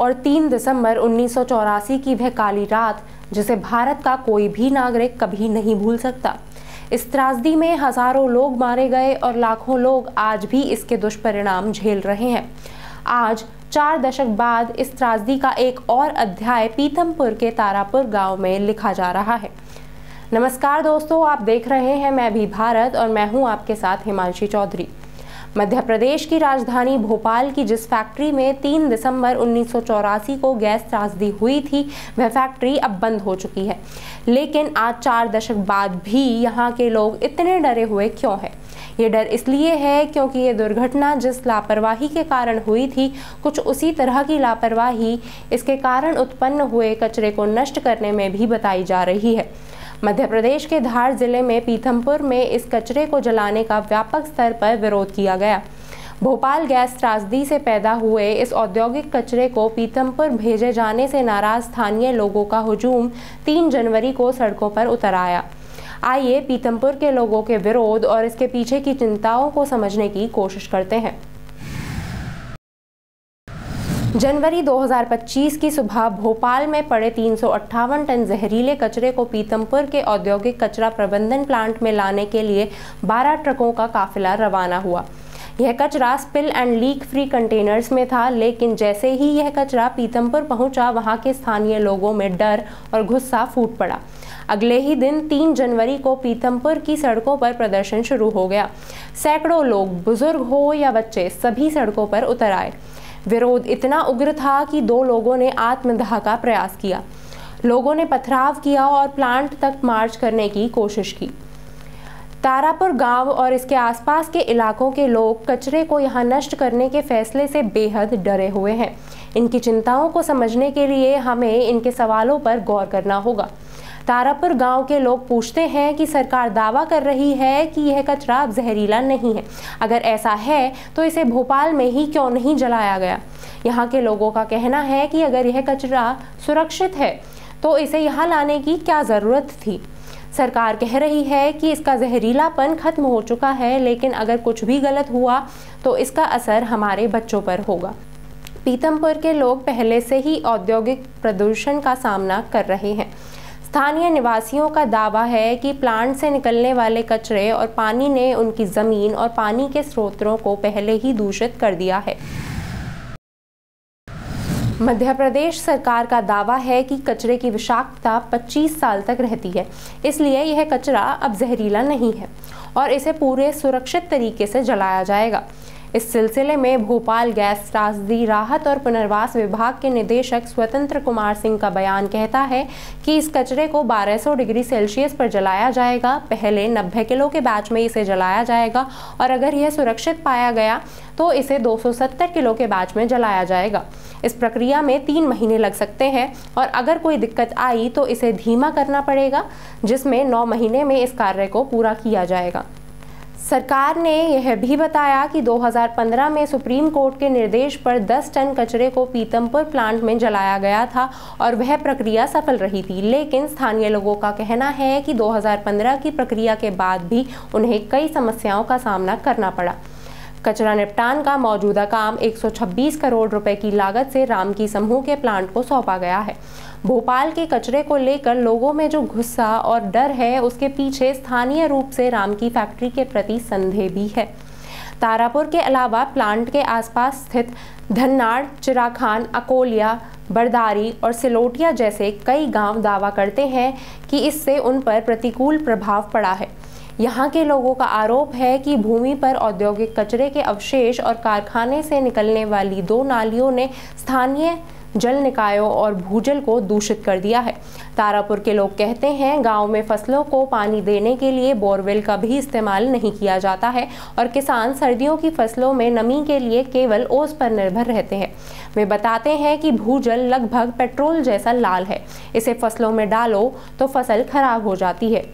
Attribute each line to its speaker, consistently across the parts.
Speaker 1: और 3 दिसंबर 1984 की वह काली रात जिसे भारत का कोई भी नागरिक कभी नहीं भूल सकता। इस त्रासदी में हजारों लोग मारे गए और लाखों लोग आज भी इसके दुष्परिणाम झेल रहे हैं। आज 4 दशक बाद इस त्रासदी का एक और अध्याय पीथमपुर के तारापुर गांव में लिखा जा रहा है। नमस्कार दोस्तों, आप देख रहे हैं मैं भी भारत और मैं हूं आपके साथ हिमांशी चौधरी। मध्य प्रदेश की राजधानी भोपाल की जिस फैक्ट्री में 3 दिसंबर 1984 को गैस त्रासदी हुई थी, वह फैक्ट्री अब बंद हो चुकी है। लेकिन आज 4 दशक बाद भी यहाँ के लोग इतने डरे हुए क्यों हैं? ये डर इसलिए है क्योंकि ये दुर्घटना जिस लापरवाही के कारण हुई थी, कुछ उसी तरह की लापरवाही इसके कारण उत्पन्न हुए कचरे को नष्ट करने में भी बताई जा रही है। मध्य प्रदेश के धार जिले में पीथमपुर में इस कचरे को जलाने का व्यापक स्तर पर विरोध किया गया। भोपाल गैस त्रासदी से पैदा हुए इस औद्योगिक कचरे को पीथमपुर भेजे जाने से नाराज स्थानीय लोगों का हुजूम 3 जनवरी को सड़कों पर उतर आया। आइए पीथमपुर के लोगों के विरोध और इसके पीछे की चिंताओं को समझने की कोशिश करते हैं। जनवरी 2025 की सुबह भोपाल में पड़े 358 टन जहरीले कचरे को पीथमपुर के औद्योगिक कचरा प्रबंधन प्लांट में लाने के लिए 12 ट्रकों का काफिला रवाना हुआ। यह कचरा spill and leak free containers में था, लेकिन जैसे ही यह कचरा पीथमपुर पहुंचा, वहां के स्थानीय लोगों में डर और गुस्सा फूट पड़ा। अगले ही दिन 3 जनवरी को पीथमपुर की सड़कों पर प्रदर्शन शुरू हो गया। सैकड़ों लोग, बुजुर्ग हो या बच्चे, सभी सड़कों पर उतर आए। विरोध इतना उग्र था कि 2 लोगों ने आत्मदाह का प्रयास किया। लोगों ने पथराव किया और प्लांट तक मार्च करने की कोशिश की। तारापुर गांव और इसके आसपास के इलाकों के लोग कचरे को यहां नष्ट करने के फैसले से बेहद डरे हुए हैं। इनकी चिंताओं को समझने के लिए हमें इनके सवालों पर गौर करना होगा। तारापुर गांव के लोग पूछते हैं कि सरकार दावा कर रही है कि यह कचरा अब जहरीला नहीं है। अगर ऐसा है तो इसे भोपाल में ही क्यों नहीं जलाया गया? यहाँ के लोगों का कहना है कि अगर यह कचरा सुरक्षित है तो इसे यहाँ लाने की क्या ज़रूरत थी? सरकार कह रही है कि इसका जहरीलापन खत्म हो चुका है, लेकिन अगर कुछ भी गलत हुआ तो इसका असर हमारे बच्चों पर होगा। पीथमपुर के लोग पहले से ही औद्योगिक प्रदूषण का सामना कर रहे हैं। स्थानीय निवासियों का दावा है कि प्लांट से निकलने वाले कचरे और पानी ने उनकी ज़मीन और पानी के स्रोतों को पहले ही दूषित कर दिया है। मध्य प्रदेश सरकार का दावा है कि कचरे की विषाक्तता 25 साल तक रहती है, इसलिए यह कचरा अब जहरीला नहीं है और इसे पूरे सुरक्षित तरीके से जलाया जाएगा। इस सिलसिले में भोपाल गैस त्रासदी राहत और पुनर्वास विभाग के निदेशक स्वतंत्र कुमार सिंह का बयान कहता है कि इस कचरे को 1200 डिग्री सेल्सियस पर जलाया जाएगा। पहले 90 किलो के बैच में इसे जलाया जाएगा और अगर यह सुरक्षित पाया गया तो इसे 270 किलो के बैच में जलाया जाएगा। इस प्रक्रिया में 3 महीने लग सकते हैं और अगर कोई दिक्कत आई तो इसे धीमा करना पड़ेगा, जिसमें 9 महीने में इस कार्य को पूरा किया जाएगा। सरकार ने यह भी बताया कि 2015 में सुप्रीम कोर्ट के निर्देश पर 10 टन कचरे को पीथमपुर प्लांट में जलाया गया था और वह प्रक्रिया सफल रही थी, लेकिन स्थानीय लोगों का कहना है कि 2015 की प्रक्रिया के बाद भी उन्हें कई समस्याओं का सामना करना पड़ा। कचरा निपटान का मौजूदा काम 126 करोड़ रुपए की लागत से रामकी समूह के प्लांट को सौंपा गया है। भोपाल के कचरे को लेकर लोगों में जो गुस्सा और डर है, उसके पीछे स्थानीय रूप से रामकी फैक्ट्री के प्रति संदेह भी है। तारापुर के अलावा प्लांट के आसपास स्थित धन्नाड़, चिराखान, अकोलिया, बरदारी और सिलोटिया जैसे कई गांव दावा करते हैं कि इससे उन पर प्रतिकूल प्रभाव पड़ा है। यहाँ के लोगों का आरोप है कि भूमि पर औद्योगिक कचरे के अवशेष और कारखाने से निकलने वाली 2 नालियों ने स्थानीय जल निकायों और भूजल को दूषित कर दिया है। तारापुर के लोग कहते हैं गांव में फसलों को पानी देने के लिए बोरवेल का भी इस्तेमाल नहीं किया जाता है और किसान सर्दियों की फसलों में नमी के लिए केवल ओस पर निर्भर रहते हैं। वे बताते हैं कि भूजल लगभग पेट्रोल जैसा लाल है, इसे फसलों में डालो तो फसल खराब हो जाती है।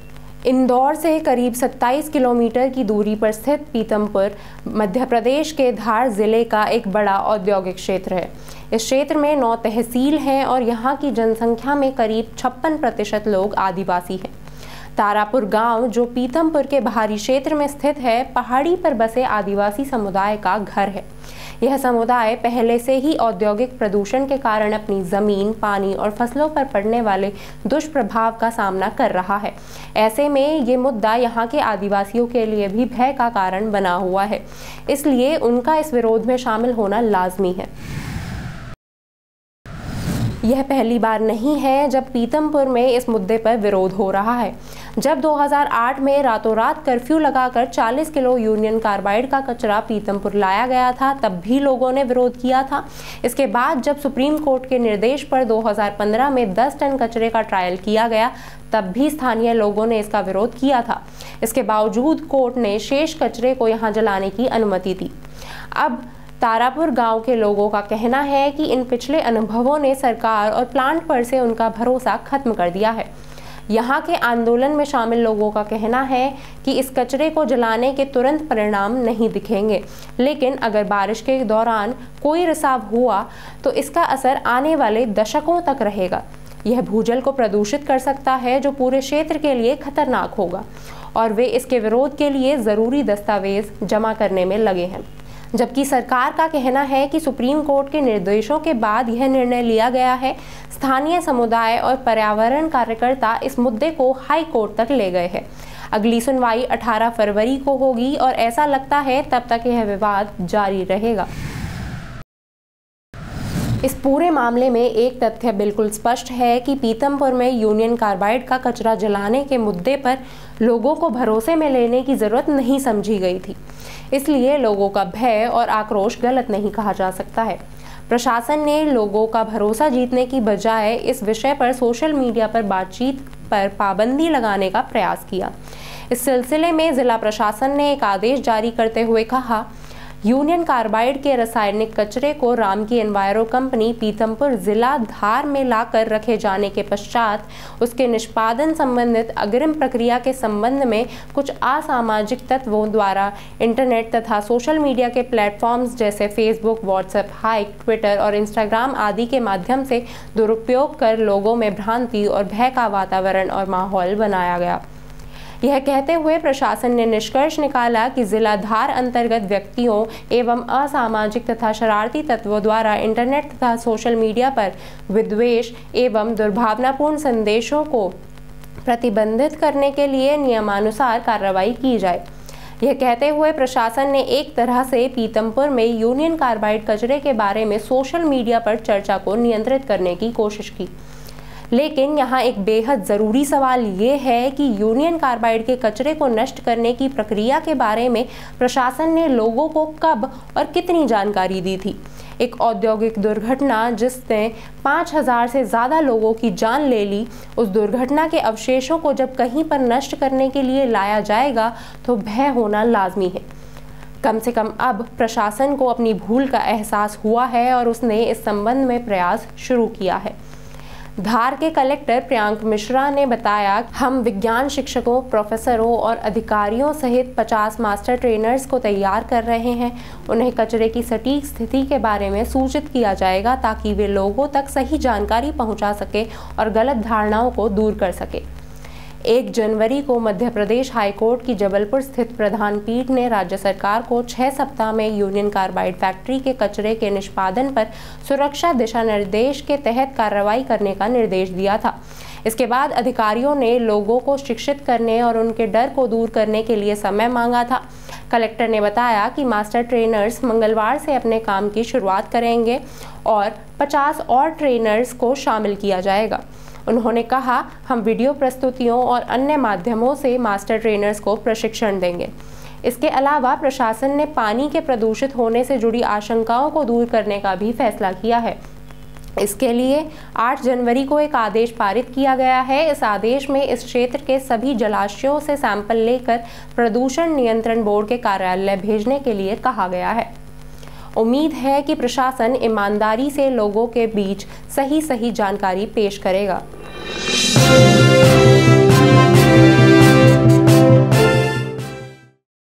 Speaker 1: इंदौर से करीब 27 किलोमीटर की दूरी पर स्थित पीथमपुर मध्य प्रदेश के धार जिले का एक बड़ा औद्योगिक क्षेत्र है। इस क्षेत्र में 9 तहसील हैं और यहाँ की जनसंख्या में करीब 56% लोग आदिवासी हैं। तारापुर गांव, जो पीथमपुर के बाहरी क्षेत्र में स्थित है, पहाड़ी पर बसे आदिवासी समुदाय का घर है। यह समुदाय पहले से ही औद्योगिक प्रदूषण के कारण अपनी जमीन, पानी और फसलों पर पड़ने वाले दुष्प्रभाव का सामना कर रहा है। ऐसे में ये मुद्दा यहाँ के आदिवासियों के लिए भी भय का कारण बना हुआ है, इसलिए उनका इस विरोध में शामिल होना लाजमी है। यह पहली बार नहीं है जब पीतमपुर में इस मुद्दे पर विरोध हो रहा है। जब 2008 में रातों रात कर्फ्यू लगाकर 40 किलो यूनियन कार्बाइड का कचरा पीतमपुर लाया गया था, तब भी लोगों ने विरोध किया था। इसके बाद जब सुप्रीम कोर्ट के निर्देश पर 2015 में 10 टन कचरे का ट्रायल किया गया, तब भी स्थानीय लोगों ने इसका विरोध किया था। इसके बावजूद कोर्ट ने शेष कचरे को यहाँ जलाने की अनुमति दी। अब तारापुर गांव के लोगों का कहना है कि इन पिछले अनुभवों ने सरकार और प्लांट पर से उनका भरोसा खत्म कर दिया है। यहाँ के आंदोलन में शामिल लोगों का कहना है कि इस कचरे को जलाने के तुरंत परिणाम नहीं दिखेंगे, लेकिन अगर बारिश के दौरान कोई रिसाव हुआ तो इसका असर आने वाले दशकों तक रहेगा। यह भूजल को प्रदूषित कर सकता है, जो पूरे क्षेत्र के लिए खतरनाक होगा, और वे इसके विरोध के लिए ज़रूरी दस्तावेज जमा करने में लगे हैं। जबकि सरकार का कहना है कि सुप्रीम कोर्ट के निर्देशों के बाद यह निर्णय लिया गया है। स्थानीय समुदाय और पर्यावरण कार्यकर्ता इस मुद्दे को हाई कोर्ट तक ले गए हैं। अगली सुनवाई 18 फरवरी को होगी और ऐसा लगता है तब तक यह विवाद जारी रहेगा। इस पूरे मामले में एक तथ्य बिल्कुल स्पष्ट है कि पीतमपुर में यूनियन कार्बाइड का कचरा जलाने के मुद्दे पर लोगों को भरोसे में लेने की जरूरत नहीं समझी गई थी। इसलिए लोगों का भय और आक्रोश गलत नहीं कहा जा सकता है। प्रशासन ने लोगों का भरोसा जीतने की बजाय इस विषय पर सोशल मीडिया पर बातचीत पर पाबंदी लगाने का प्रयास किया। इस सिलसिले में जिला प्रशासन ने एक आदेश जारी करते हुए कहा, यूनियन कार्बाइड के रासायनिक कचरे को राम की एनवायरो कंपनी पीतमपुर जिला धार में लाकर रखे जाने के पश्चात उसके निष्पादन संबंधित अग्रिम प्रक्रिया के संबंध में कुछ असामाजिक तत्वों द्वारा इंटरनेट तथा सोशल मीडिया के प्लेटफॉर्म्स जैसे फेसबुक, व्हाट्सएप, हाइक, ट्विटर और इंस्टाग्राम आदि के माध्यम से दुरुपयोग कर लोगों में भ्रांति और भय का वातावरण और माहौल बनाया गया। यह कहते हुए प्रशासन ने निष्कर्ष निकाला कि जिला धार अंतर्गत व्यक्तियों एवं असामाजिक तथा शरारती तत्वों द्वारा इंटरनेट तथा सोशल मीडिया पर विद्वेष एवं दुर्भावनापूर्ण संदेशों को प्रतिबंधित करने के लिए नियमानुसार कार्रवाई की जाए। यह कहते हुए प्रशासन ने एक तरह से पीतमपुर में यूनियन कार्बाइड कचरे के बारे में सोशल मीडिया पर चर्चा को नियंत्रित करने की कोशिश की। लेकिन यहाँ एक बेहद ज़रूरी सवाल ये है कि यूनियन कार्बाइड के कचरे को नष्ट करने की प्रक्रिया के बारे में प्रशासन ने लोगों को कब और कितनी जानकारी दी थी। एक औद्योगिक दुर्घटना जिसने 5000 से ज़्यादा लोगों की जान ले ली, उस दुर्घटना के अवशेषों को जब कहीं पर नष्ट करने के लिए लाया जाएगा तो भय होना लाजमी है। कम से कम अब प्रशासन को अपनी भूल का एहसास हुआ है और उसने इस संबंध में प्रयास शुरू किया है। धार के कलेक्टर प्रियांक मिश्रा ने बताया, हम विज्ञान शिक्षकों, प्रोफेसरों और अधिकारियों सहित 50 मास्टर ट्रेनर्स को तैयार कर रहे हैं। उन्हें कचरे की सटीक स्थिति के बारे में सूचित किया जाएगा ताकि वे लोगों तक सही जानकारी पहुंचा सके और गलत धारणाओं को दूर कर सके। 1 जनवरी को मध्य प्रदेश हाईकोर्ट की जबलपुर स्थित प्रधान पीठ ने राज्य सरकार को 6 सप्ताह में यूनियन कार्बाइड फैक्ट्री के कचरे के निष्पादन पर सुरक्षा दिशा निर्देश के तहत कार्रवाई करने का निर्देश दिया था। इसके बाद अधिकारियों ने लोगों को शिक्षित करने और उनके डर को दूर करने के लिए समय मांगा था। कलेक्टर ने बताया कि मास्टर ट्रेनर्स मंगलवार से अपने काम की शुरुआत करेंगे और 50 और ट्रेनर्स को शामिल किया जाएगा। उन्होंने कहा, हम वीडियो प्रस्तुतियों और अन्य माध्यमों से मास्टर ट्रेनर्स को प्रशिक्षण देंगे। इसके अलावा प्रशासन ने पानी के प्रदूषित होने से जुड़ी आशंकाओं को दूर करने का भी फैसला किया है। इसके लिए 8 जनवरी को एक आदेश पारित किया गया है। इस आदेश में इस क्षेत्र के सभी जलाशयों से सैंपल लेकर प्रदूषण नियंत्रण बोर्ड के कार्यालय भेजने के लिए कहा गया है। उम्मीद है कि प्रशासन ईमानदारी से लोगों के बीच सही जानकारी पेश करेगा।